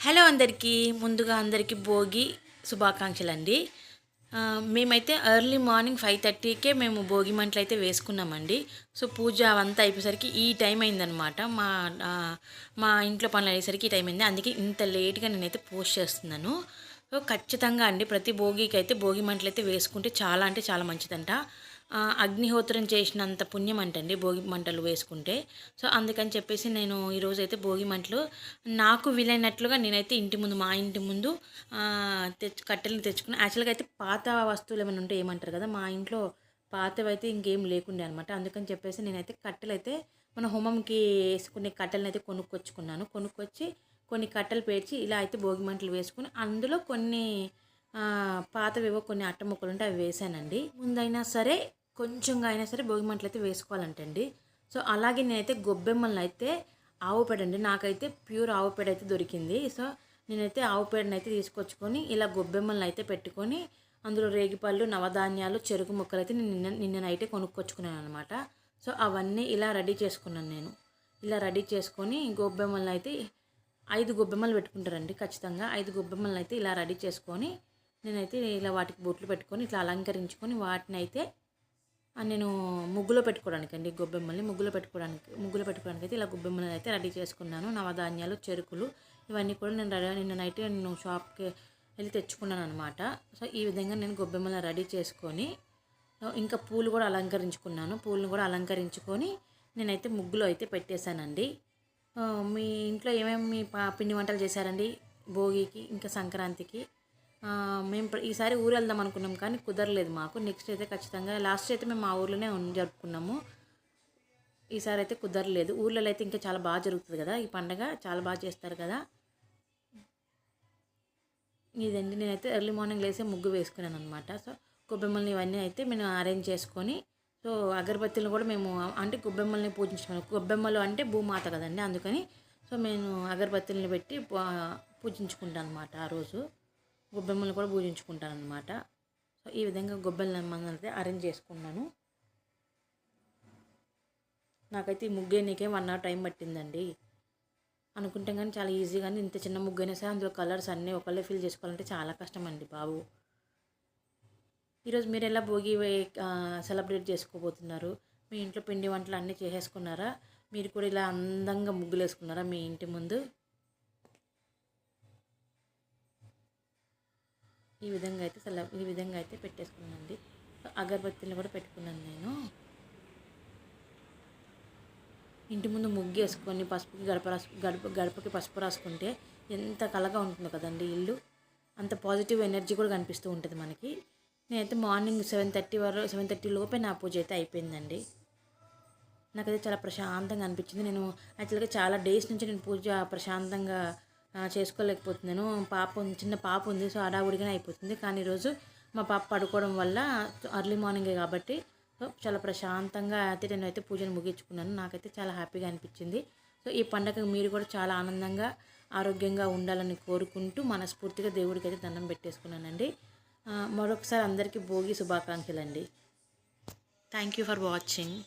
Hello అందరికీ ముందుగా అందరికీ భోగి శుభాకాంక్షలు అండి. మేమైతే ఎర్లీ మార్నింగ్ 5:30కే మేము భోగి మంటలు అయితే వేసుకున్నామండి. సో పూజ అవంతా అయిపోయేసరికి ఈ టైం అయిందనమాట. మా ఇంట్లో పనులు అయ్యేసరికి ఈ టైం అయింది. అందుకే ఇంత లేట్గా నేనైతే పోస్ట్ చేస్తున్నాను. సో ఖచ్చితంగా అండి ప్రతి భోగికి అయితే భోగి మంటలు అయితే వేసుకుంటే చాలా అంటే చాలా మంచిదంట. అగ్నిహోత్రం చేసినంత పుణ్యం అంటండి భోగి మంటలు వేసుకుంటే. సో అందుకని చెప్పేసి నేను ఈరోజైతే భోగి మంటలు నాకు వీలైనట్లుగా నేనైతే మా ఇంటి ముందు కట్టెలను తెచ్చుకుని యాక్చువల్గా అయితే పాత వస్తువులు ఏమైనా ఉంటే ఏమంటారు కదా, మా ఇంట్లో పాతవైతే ఇంకేం లేకుండే అనమాట. అందుకని చెప్పేసి నేనైతే కట్టెలు అయితే మన హోమంకి వేసుకునే కట్టెలను అయితే కొనుక్కొచ్చి కొన్ని కట్టెలు పేర్చి ఇలా అయితే భోగి మంటలు వేసుకుని అందులో కొన్ని పాతవేవో కొన్ని అట్ట ముక్కలు ఉంటే అవి వేసానండి. ముందైనా సరే కొంచెంగా అయినా సరే భోగి మంటలు అయితే వేసుకోవాలంటండి. సో అలాగే నేనైతే గొబ్బెమ్మలను అయితే ఆవు పేడ అండి, నాకైతే ప్యూర్ ఆవు పేడ అయితే దొరికింది. సో నేనైతే ఆవు పేడని అయితే తీసుకొచ్చుకొని ఇలా గొబ్బెమ్మలను అయితే పెట్టుకొని అందులో రేగిపళ్ళు, నవధాన్యాలు, చెరుకు ముక్కలు అయితే నిన్న నైటే కొనుక్కొచ్చుకున్నాను అనమాట. సో అవన్నీ ఇలా రెడీ చేసుకున్నాను నేను. ఇలా రెడీ చేసుకొని గొబ్బెమ్మలను అయితే 5 గొబ్బెమ్మలు పెట్టుకుంటారండి ఖచ్చితంగా. 5 గొబ్బెమ్మలను అయితే ఇలా రెడీ చేసుకొని నేనైతే ఇలా వాటికి బొట్లు పెట్టుకొని ఇట్లా అలంకరించుకొని వాటిని అయితే నేను ముగ్గులో పెట్టుకోవడానికి అండి ముగ్గులో పెట్టుకోవడానికి అయితే ఇలా గొబ్బెమ్మలను అయితే రెడీ చేసుకున్నాను. నవధాన్యాలు, చెరుకులు ఇవన్నీ కూడా నిన్న నైట్ నేను షాప్కి వెళ్ళి తెచ్చుకున్నాను అనమాట. సో ఈ విధంగా నేను గొబ్బెమ్మలను రెడీ చేసుకొని ఇంకా పూలను కూడా అలంకరించుకొని నేనైతే ముగ్గులో అయితే పెట్టేశానండి. మీ ఇంట్లో ఏమేమి పిండి వంటలు చేశారండి భోగికి ఇంకా సంక్రాంతికి? మేము ఈసారి ఊరు వెళ్దాం అనుకున్నాం కానీ కుదరలేదు మాకు. నెక్స్ట్ అయితే ఖచ్చితంగా లాస్ట్ అయితే మేము మా ఊర్లోనే జరుపుకున్నాము. ఈసారి అయితే కుదరలేదు. ఊర్లలో అయితే ఇంకా చాలా బాగా జరుగుతుంది కదా, ఈ పండగ చాలా బాగా చేస్తారు కదా. ఇదండి నేనైతే ఎర్లీ మార్నింగ్ లేసే ముగ్గు వేసుకున్నాను అనమాట. సో గొబ్బెమ్మల్ని ఇవన్నీ అయితే మేము అరేంజ్ చేసుకొని సో అగరబత్తీలు కూడా మేము అంటే గొబ్బెమ్మల్ని పూజించుకున్నాం. గొబ్బెమ్మలు అంటే భూమాత కదండి, అందుకని సో మేము అగరబత్తీలను పెట్టి పూజించుకుంటాం అనమాట. ఆ రోజు గొబ్బెమ్మలు కూడా పూజించుకుంటాను అనమాట. సో ఈ విధంగా గొబ్బెమ్మలను అయితే అరేంజ్ చేసుకున్నాను. నాకైతే ఈ ముగ్గు వేయనీకే 1 hour టైం పట్టిందండి. అనుకుంటే కానీ చాలా ఈజీ, కానీ ఇంత చిన్న ముగ్గు అయినా సరే అందులో కలర్స్ అన్నీ ఒకళ్ళే ఫిల్ చేసుకోవాలంటే చాలా కష్టం అండి బాబు. ఈరోజు మీరు ఎలా భోగి సెలబ్రేట్ చేసుకోబోతున్నారు? మీ ఇంట్లో పిండి వంటలు అన్నీ చేసేసుకున్నారా? మీరు కూడా ఇలా అందంగా ముగ్గులు వేసుకున్నారా మీ ఇంటి ముందు? ఈ విధంగా అయితే పెట్టేసుకున్నానండి. అగరబత్తీలు కూడా పెట్టుకున్నాను నేను. ఇంటి ముందు ముగ్గు వేసుకొని గడపకి పసుపు రాసుకుంటే ఎంత కళగా ఉంటుందో కదండి ఇల్లు. అంత పాజిటివ్ ఎనర్జీ కూడా కనిపిస్తూ ఉంటుంది మనకి. నేనైతే మార్నింగ్ 7:30 లోపే నా పూజ అయితే అయిపోయిందండి. నాకైతే చాలా ప్రశాంతంగా అనిపించింది. నేను యాక్చువల్గా చాలా డేస్ నుంచి నేను పూజ ప్రశాంతంగా చేసుకోలేకపోతున్నాను. చిన్న పాప ఉంది, సో హడావుడిగానే అయిపోతుంది. కానీ ఈరోజు మా పాప పడుకోవడం వల్ల ఎర్లీ మార్నింగే కాబట్టి సో చాలా ప్రశాంతంగా అయితే నేనైతే పూజను ముగించుకున్నాను. నాకైతే చాలా హ్యాపీగా అనిపించింది. సో ఈ పండగ మీరు కూడా చాలా ఆనందంగా ఆరోగ్యంగా ఉండాలని కోరుకుంటూ మనస్ఫూర్తిగా దేవుడికి అయితే దండం పెట్టేసుకున్నానండి. మరొకసారి అందరికీ భోగి శుభాకాంక్షలు అండి. Thank you for watching.